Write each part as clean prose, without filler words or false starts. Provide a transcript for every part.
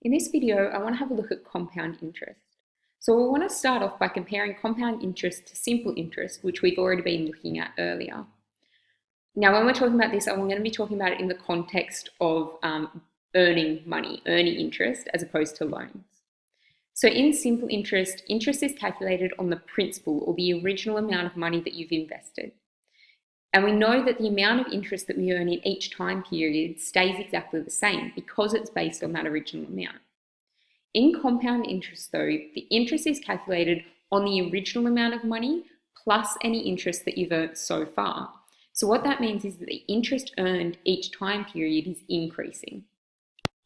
In this video, I want to have a look at compound interest. So we want to start off by comparing compound interest to simple interest, which we've already been looking at earlier. Now, when we're talking about this, I'm going to be talking about it in the context of earning money, earning interest, as opposed to loans. So in simple interest, interest is calculated on the principal or the original amount of money that you've invested. And we know that the amount of interest that we earn in each time period stays exactly the same because it's based on that original amount. In compound interest though, the interest is calculated on the original amount of money plus any interest that you've earned so far. So what that means is that the interest earned each time period is increasing.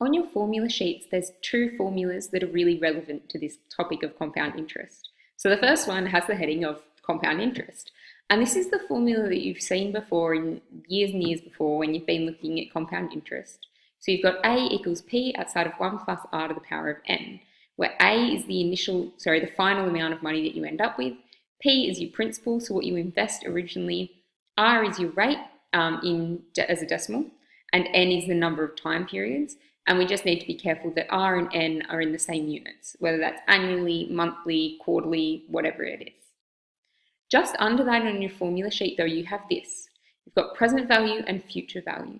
On your formula sheets, there's two formulas that are really relevant to this topic of compound interest. So the first one has the heading of compound interest. And this is the formula that you've seen before in years and years before when you've been looking at compound interest. So you've got A equals P outside of 1 plus R to the power of N, where A is the final amount of money that you end up with, P is your principal, so what you invest originally, R is your rate as a decimal, and N is the number of time periods. And we just need to be careful that R and N are in the same units, whether that's annually, monthly, quarterly, whatever it is. Just under that on your formula sheet though, you have this. You've got present value and future value.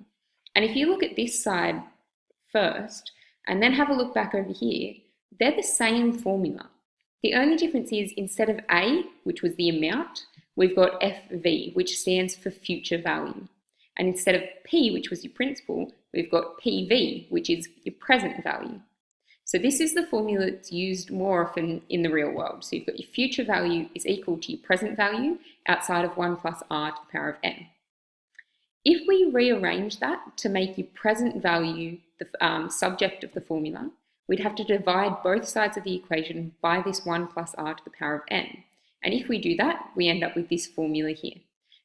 And if you look at this side first, and then have a look back over here, they're the same formula. The only difference is instead of A, which was the amount, we've got FV, which stands for future value. And instead of P, which was your principal, we've got PV, which is your present value. So this is the formula that's used more often in the real world. So you've got your future value is equal to your present value outside of 1 plus R to the power of N. If we rearrange that to make your present value the subject of the formula, we'd have to divide both sides of the equation by this 1 plus R to the power of N. And if we do that, we end up with this formula here.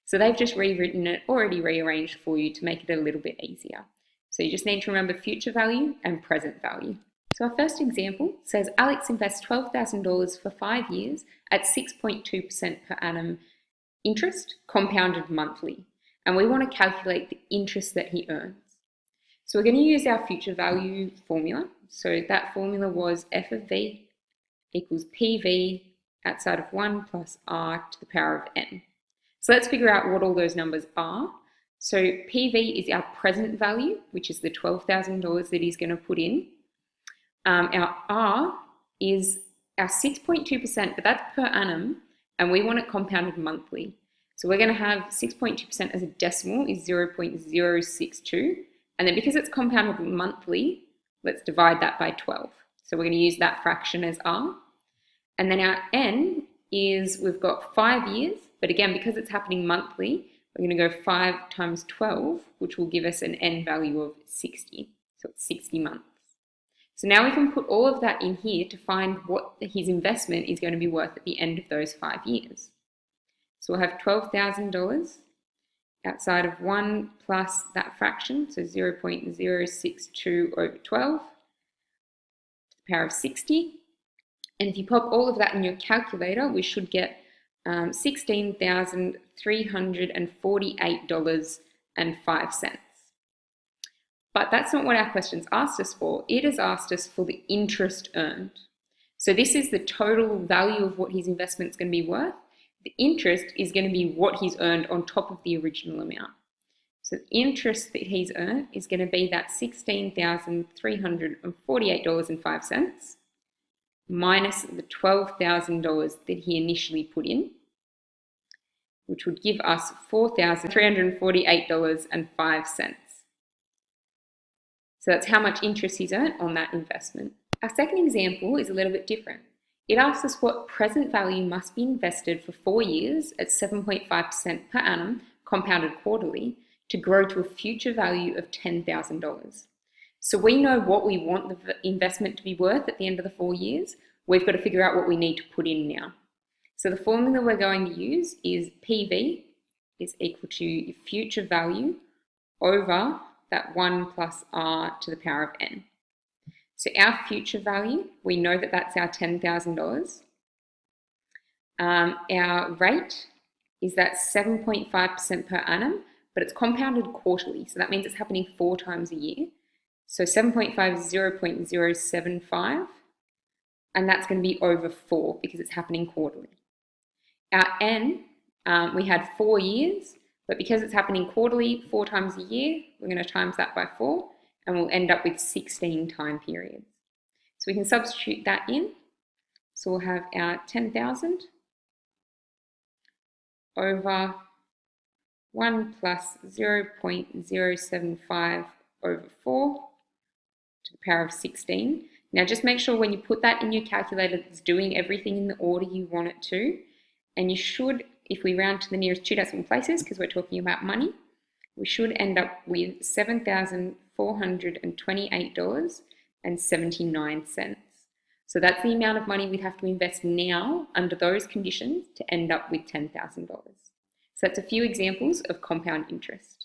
So they've just rewritten it, already rearranged for you to make it a little bit easier. So you just need to remember future value and present value. So our first example says Alex invests $12,000 for 5 years at 6.2% per annum interest, compounded monthly. And we want to calculate the interest that he earns. So we're going to use our future value formula. So that formula was F of V equals PV outside of 1 plus R to the power of N. So let's figure out what all those numbers are. So PV is our present value, which is the $12,000 that he's going to put in. Our R is our 6.2%, but that's per annum, and we want it compounded monthly. So we're going to have 6.2% as a decimal is 0.062, and then because it's compounded monthly, let's divide that by 12. So we're going to use that fraction as R. And then our N is, we've got 5 years, but again, because it's happening monthly, we're going to go 5 times 12, which will give us an N value of 60. So it's 60 months. So now we can put all of that in here to find what his investment is going to be worth at the end of those 5 years. So we'll have $12,000 outside of 1 plus that fraction, so 0.062 over 12 to the power of 60. And if you pop all of that in your calculator, we should get $16,348.05. But that's not what our question's asked us for. It has asked us for the interest earned. So this is the total value of what his investment's going to be worth. The interest is going to be what he's earned on top of the original amount. So the interest that he's earned is going to be that $16,348.05 minus the $12,000 that he initially put in, which would give us $4,348.05. So that's how much interest he's earned on that investment. Our second example is a little bit different. It asks us what present value must be invested for 4 years at 7.5% per annum, compounded quarterly, to grow to a future value of $10,000. So we know what we want the investment to be worth at the end of the 4 years. We've got to figure out what we need to put in now. So the formula we're going to use is PV is equal to your future value over that 1 plus R to the power of N. So our future value, we know that that's our $10,000. Our rate is that 7.5% per annum, but it's compounded quarterly. So that means it's happening 4 times a year. So 7.5 is 0.075, and that's going to be over 4 because it's happening quarterly. Our N, we had 4 years, but because it's happening quarterly, 4 times a year, we're going to times that by 4, and we'll end up with 16 time periods. So we can substitute that in. So we'll have our 10,000 over 1 plus 0.075 over 4 to the power of 16. Now just make sure when you put that in your calculator, it's doing everything in the order you want it to. And you should, if we round to the nearest 2 decimal places, because we're talking about money, we should end up with $7,428.79. So that's the amount of money we'd have to invest now under those conditions to end up with $10,000. So that's a few examples of compound interest.